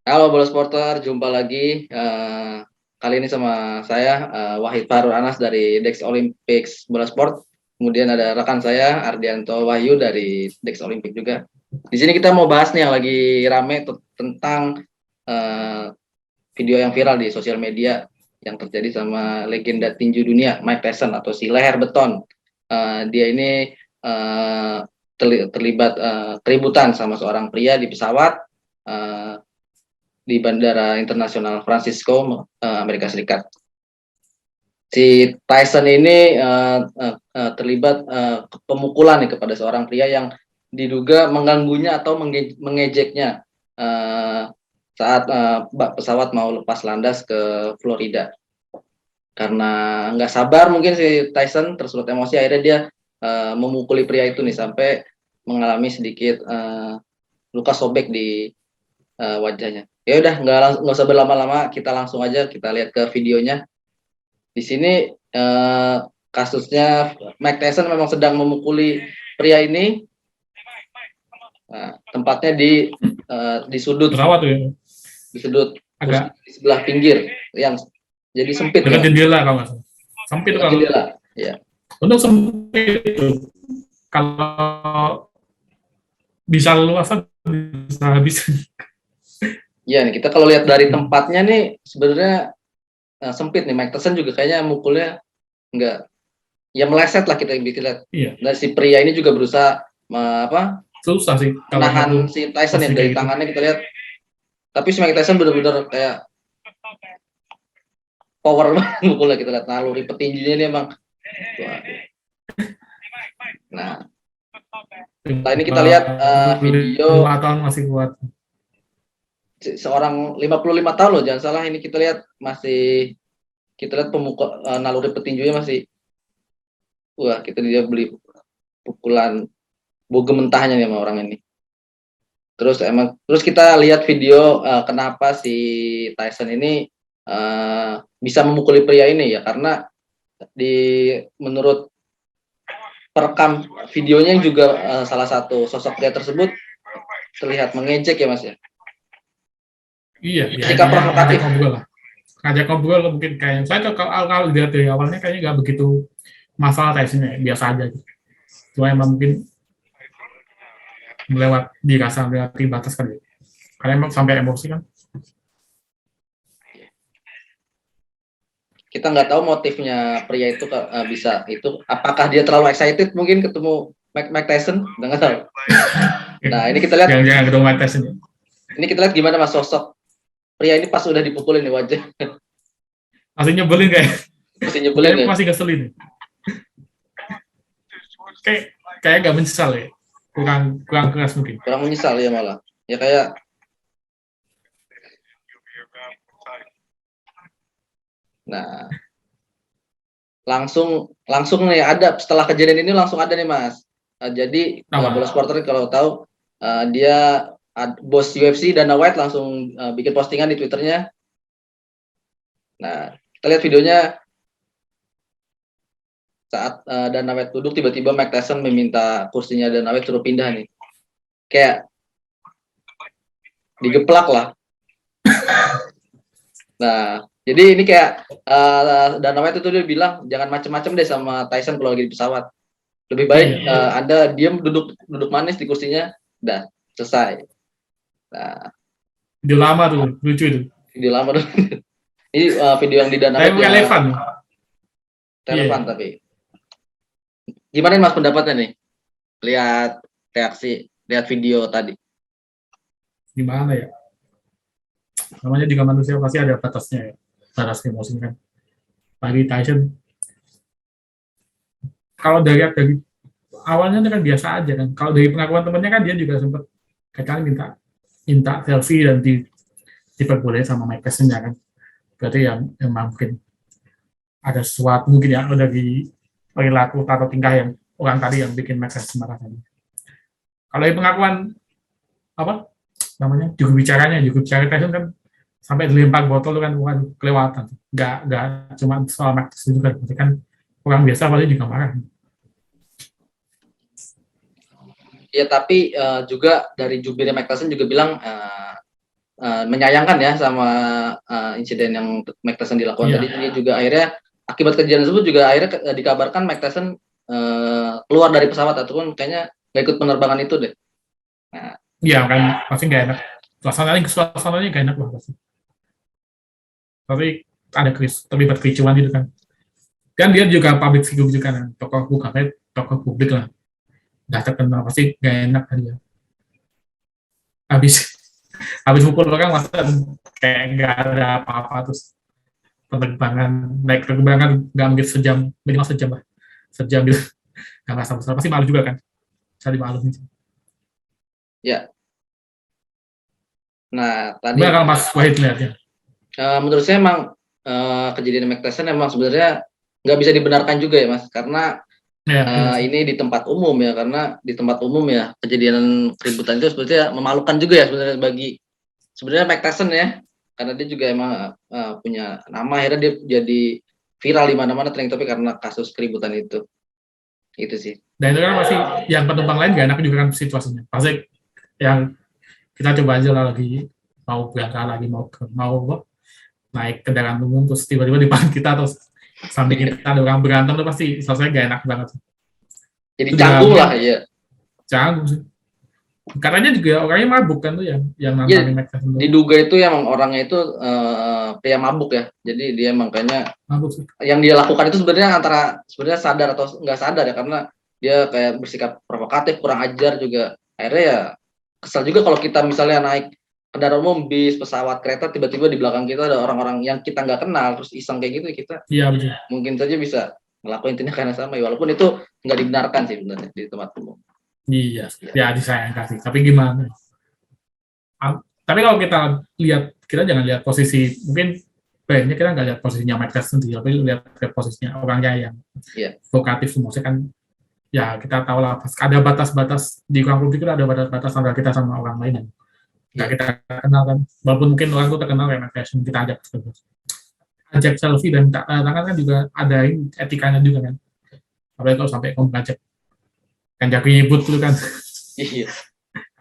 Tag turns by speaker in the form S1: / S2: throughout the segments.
S1: Halo Bola Sporter, jumpa lagi. Kali ini sama saya Wahid Farul Anas dari Dex Olympics Bola Sport. Kemudian ada rekan saya Ardianto Wahyu dari Dex Olympic juga. Di sini kita mau bahas nih yang lagi rame tentang uh, video yang viral di sosial media yang terjadi sama legenda tinju dunia Mike Tyson atau si leher beton. Dia ini terlibat keributan sama seorang pria di pesawat. Di Bandara Internasional Francisco, Amerika Serikat. Si Tyson ini terlibat pemukulan nih kepada seorang pria yang diduga mengganggunya atau mengejeknya saat pesawat mau lepas landas ke Florida. Karena nggak sabar mungkin si Tyson tersulut emosi, akhirnya dia memukuli pria itu nih sampai mengalami sedikit luka sobek di wajahnya. Ya udah, nggak usah berlama-lama, kita langsung aja kita lihat ke videonya. Di sini kasusnya Mike Tyson memang sedang memukuli pria ini. Tempatnya di sudut
S2: pesawat tuh ya.
S1: Di sudut
S2: Agak
S1: di sebelah pinggir yang jadi sempit
S2: dekat
S1: ya.
S2: jendela kalau nggak salah. Sempit
S1: Dekat
S2: kalau
S1: jendela. Ya.
S2: untuk sempit itu kalau bisa luas bisa habis.
S1: Iya nih, kita kalau lihat dari tempatnya nih sebenarnya sempit nih. Mike Tyson juga kayaknya mukulnya nggak, ya meleset lah, kita lihat.
S2: Iya.
S1: Dan si pria ini juga berusaha
S2: Susah sih kalau
S1: menahan si Tyson ya dari tangannya, kita lihat. Tapi si Mike Tyson benar-benar kayak power banget mukulnya, kita lihat naluri petinjunya ini emang. Nah, setelah ini kita lihat video
S2: 5 tahun masih kuat.
S1: Seorang 55 tahun loh, jangan salah, ini kita lihat masih, kita lihat naluri petinjunya masih, wah, kita dia beli pukulan boge mentahnya nih sama orang ini. Terus kita lihat video kenapa si Tyson ini bisa memukuli pria ini ya, karena menurut perekam videonya juga salah satu sosok pria tersebut terlihat mengejek ya Mas ya.
S2: Iya,
S1: Sikap provokatif.
S2: Ngajak ngobrol mungkin kayak saya kalau lihat dari awalnya kayaknya nggak begitu masalah Tyson-nya, biasa aja gitu. Cuma emang mungkin dirasa melewati batas kali. Karena emang sampai emosi kan.
S1: Kita nggak tahu motifnya pria itu bisa itu, apakah dia terlalu excited mungkin ketemu Mike Tyson, nggak tahu. Nah, ini kita lihat.
S2: Jangan ketemu Mike Tyson.
S1: Ini kita lihat gimana Mas sosok pria ini pas udah dipukulin di wajah.
S2: Masih nyebelin kayak.
S1: Masih nyebelin ya?
S2: Masih keselin. Kayak nggak menyesal ya. Kurang keras mungkin.
S1: Kurang menyesal ya malah. Ya kayak nah, langsung nih ada, setelah kejadian ini langsung ada nih Mas. Jadi Bola Sporter kalau tahu dia bos UFC Dana White langsung bikin postingan di Twitternya. Nah, kita lihat videonya saat Dana White duduk, tiba-tiba Mike Tyson meminta kursinya Dana White suruh pindah nih. Kayak digeplak lah. Nah, jadi ini kayak Dana White itu dia bilang jangan macem-macem deh sama Tyson kalau lagi di pesawat. Lebih baik Anda diam, duduk manis di kursinya, udah selesai. Nah,
S2: video lama tuh, lucu itu.
S1: Video lama tuh. Ini video yang di Dana White. Relevan tapi. Gimana Mas pendapatnya nih? Lihat video tadi.
S2: Gimana ya? Namanya juga manusia pasti ada batasnya ya. Batas emosi kan. Bagi Tyson, kalau dari awalnya kan biasa aja kan. Kalau dari pengakuan temannya kan dia juga sempat kadang minta selfie dan diperboleh sama Mike Tyson ya kan. Berarti yang mungkin ada sesuatu mungkin ya dari perilaku atau tingkah yang orang tadi yang bikin Mike Tyson marah tadi. Kalau dari pengakuan juru bicara Tyson kan sampai dilempar botol kan bukan kelewatan. Nggak cuma soal Mike Tyson juga, berarti kan orang biasa pasti juga marah.
S1: Ya tapi juga dari jubirnya Mike Tyson juga bilang menyayangkan ya sama insiden yang Mike Tyson dilakukan tadi. Dia juga akhirnya akibat kejadian tersebut juga akhirnya dikabarkan Mike Tyson keluar dari pesawat ataupun kayaknya nggak ikut penerbangan itu deh. Nah,
S2: iya kan pasti nggak enak. Suasananya nggak enak lah pasti. Tapi ada terlibat kericuan gitu kan. Kan dia juga public figure juga kan, tokoh publik lah. Udah terkenal pasti nggak enak kan dia. Habis mukul orang masa kayak nggak ada apa-apa terus naik penerbangan nggak mungkin minimal sejam gitu nggak masalah pasti malu juga kan saya malu nih.
S1: Ya. Nah tadi
S2: kalau Mas Wahid lihatnya
S1: menurut saya emang kejadian Mike Tyson emang sebenarnya nggak bisa dibenarkan juga ya Mas karena ini di tempat umum ya karena di tempat umum ya kejadian keributan itu sebetulnya memalukan juga ya sebenarnya bagi Mike Tyson ya karena dia juga emang punya nama akhirnya dia jadi viral di mana-mana trending topik karena kasus keributan itu sih.
S2: Dan itu kan masih yang penumpang lain gak enak juga kan situasinya pasti yang kita coba aja lah lagi mau berangkat lagi mau naik kendaraan umum terus tiba-tiba di depan kita terus sambil kita ada orang berantem itu pasti selesai gak enak banget
S1: jadi canggung lah ya
S2: canggung sih katanya juga orangnya mabuk kan tuh yang nantangin Mike Tyson.
S1: Diduga itu emang orangnya itu pria mabuk ya. Jadi dia makanya mabuk sih. Yang dia lakukan itu sebenarnya sebenarnya sadar atau nggak sadar ya karena dia kayak bersikap provokatif, kurang ajar juga. Akhirnya ya kesal juga kalau kita misalnya naik kendaraan umum, bis, pesawat, kereta tiba-tiba di belakang kita ada orang-orang yang kita nggak kenal terus iseng kayak gitu kita. Iya betul. Mungkin saja bisa ngelakuin tindakan yang sama ya walaupun itu nggak dibenarkan sih sebenarnya di tempat umum.
S2: Iya, ya disayangkan sih. Tapi gimana? Tapi kalau kita lihat, kita jangan lihat posisi, mungkin kayaknya kita nggak lihat posisinya Mike Tyson sendiri, tapi lihat ke posisinya orangnya yang vokatif semua. Kan, ya kita tahu lah, ada batas-batas di ruang publik itu ada batas-batas antara kita sama orang lain yang nggak kita kenal kan. Walaupun mungkin orang itu terkenal kayak Mike Tyson, kita ajak selfie dan tangan kan juga ada etikanya juga kan. Apalagi kalau sampai ngajak kan jago ribut dulu kan.
S1: Iya.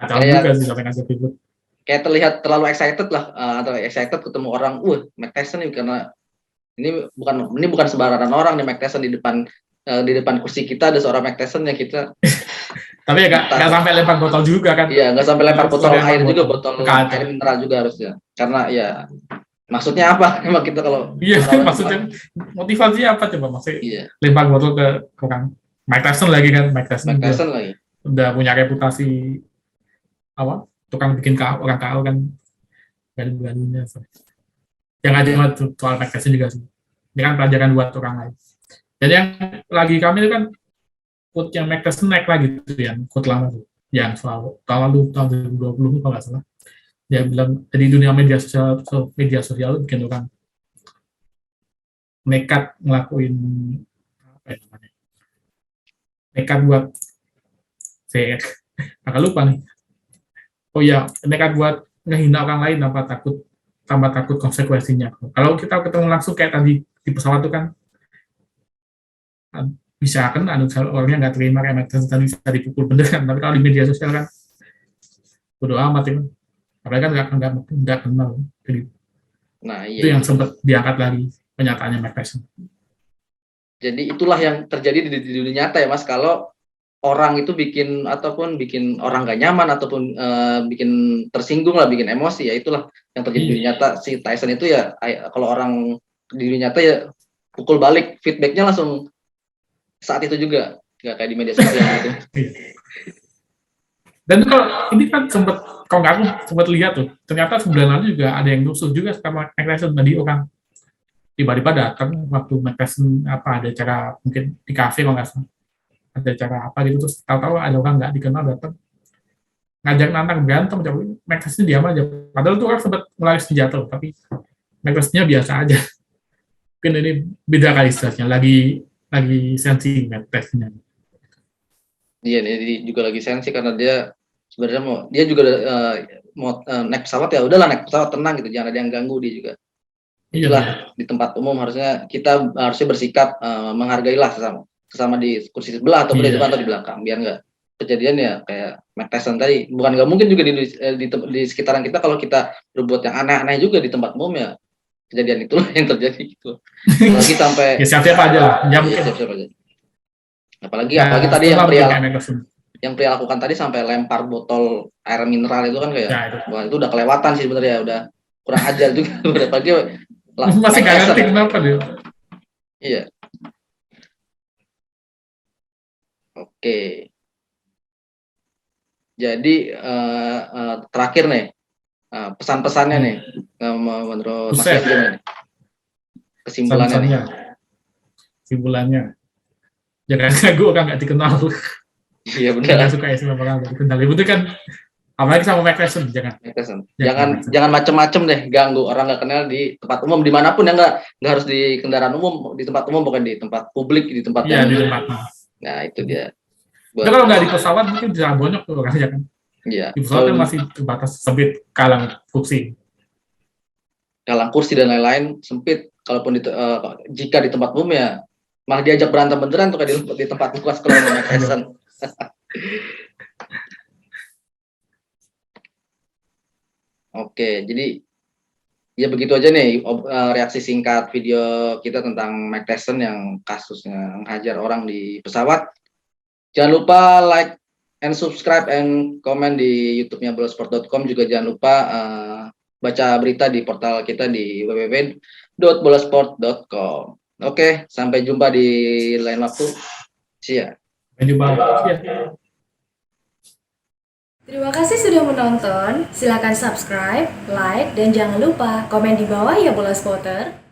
S2: Atau juga sih sampai ngajak ribut.
S1: Kayak terlihat terlalu excited lah, atau excited ketemu orang, Mike Tyson nih karena ini bukan sembarangan orang nih Mike Tyson di depan kursi kita ada seorang Mike Tyson yang kita.
S2: Tapi ya nggak sampai lempar botol juga kan?
S1: Iya nggak sampai lempar botol air juga, botol air mineral juga harusnya. Karena ya maksudnya apa? Emang kita kalau
S2: maksudnya motivasinya apa coba maksudnya? Lempar botol ke orang. Mike Tyson lagi kan, Mike Tyson lagi. Udah punya reputasi apa? Tukang bikin orang KO kan berani-beraninya. Yang ada soal Mike Tyson juga sih. Ini kan pelajaran buat orang lain. Jadi yang lagi kami itu kan quote yang Mike Tyson naik lagi tuh yang quote lama tuh. Yang soal tahun 2020 kalau nggak salah. Dia bilang di dunia media sosial bikin orang nekat ngelakuin apa ya namanya? Nekat buat saya agak lupa nih. Oh iya, nekat buat ngehina orang lain tambah takut konsekuensinya. Kalau kita ketemu langsung kayak tadi di pesawat itu kan bisa kan orangnya nggak terima kayak Mike Tyson tadi bisa dipukul beneran. Tapi kalau di media sosial kan bodo amat itu. Apalagi kan nggak kenal. Jadi, itu yang sempat diangkat lagi pernyataannya Mike Tyson.
S1: Jadi itulah yang terjadi di dunia nyata ya Mas, kalau orang itu bikin orang gak nyaman ataupun bikin tersinggung lah, bikin emosi, ya itulah yang terjadi di dunia nyata. Si Tyson itu ya kalau orang di dunia nyata ya pukul balik, feedbacknya langsung saat itu juga, nggak kayak di media sosial gitu.
S2: Dan kalau ini kan kalau nggak aku sempat lihat tuh, ternyata sebulan lalu juga ada yang nusuk juga sama Mike Tyson tadi orang tiba-tiba datang waktu Mike Tyson ada acara mungkin di kafe kalau nggak salah, ada acara apa gitu terus tahu-tahu ada orang nggak dikenal datang ngajak nantang berantem, Mike Tyson diam aja. Padahal tuh orang sempat ngelari senjata, tapi Mike Tysonnya biasa aja. Mungkin ini beda kali istilahnya, lagi sensi Mike Tysonnya.
S1: Iya, dia juga lagi sensi karena dia sebenarnya dia juga mau naik pesawat ya udahlah naik pesawat tenang gitu, jangan ada yang ganggu dia juga. Itulah di tempat umum kita harusnya bersikap menghargailah sesama di kursi sebelah atau di depan atau di belakang biar nggak kejadian ya kayak Mike Tyson tadi. Bukan nggak mungkin juga di sekitaran kita kalau kita berbuat yang aneh-aneh juga di tempat umum ya, kejadian itu yang terjadi gitu. Apalagi sampai
S2: Ya siap-siap aja lah, ya mungkin.
S1: siap-siap aja. Apalagi tadi yang pria lakukan tadi sampai lempar botol air mineral itu kan kayak, wah itu udah kelewatan sih sebenarnya, udah kurang ajar juga. Apalagi
S2: masih nggak ngerti kenapa dia.
S1: Iya. Oke. Jadi terakhir nih pesan-pesannya nih menurut Mas Yasir nih. Kesimpulannya nih.
S2: Kesimpulannya. Jangan ganggu orang nggak dikenal.
S1: Iya benar.
S2: Nggak suka ya sama orang nggak dikenal. Itu kan apalagi sama Mike Tyson
S1: jangan macem-macem deh ganggu orang nggak kenal di tempat umum dimanapun ya, nggak harus di kendaraan umum, di tempat umum, bukan di tempat publik, di tempat
S2: yang di tempat.
S1: Nah itu dia.
S2: Nah, kalau nggak di pesawat mungkin bisa bonyok tuh orangnya kan.
S1: Iya.
S2: Di pesawat kan masih terbatas sempit, kalang kursi dan
S1: lain-lain sempit. Kalaupun jika di tempat umum ya malah diajak berantem beneran tuh kayak di tempat kelas kalau Mike Tyson. Oke, jadi ya begitu aja nih reaksi singkat video kita tentang Mike Tyson yang kasusnya menghajar orang di pesawat. Jangan lupa like and subscribe and komen di YouTube-nya bolesport.com. Juga jangan lupa baca berita di portal kita di www.bolesport.com. Oke, sampai jumpa di lain waktu. See ya.
S2: Sampai jumpa.
S3: Terima kasih sudah menonton. Silakan subscribe, like, dan jangan lupa komen di bawah ya Bola Spotter.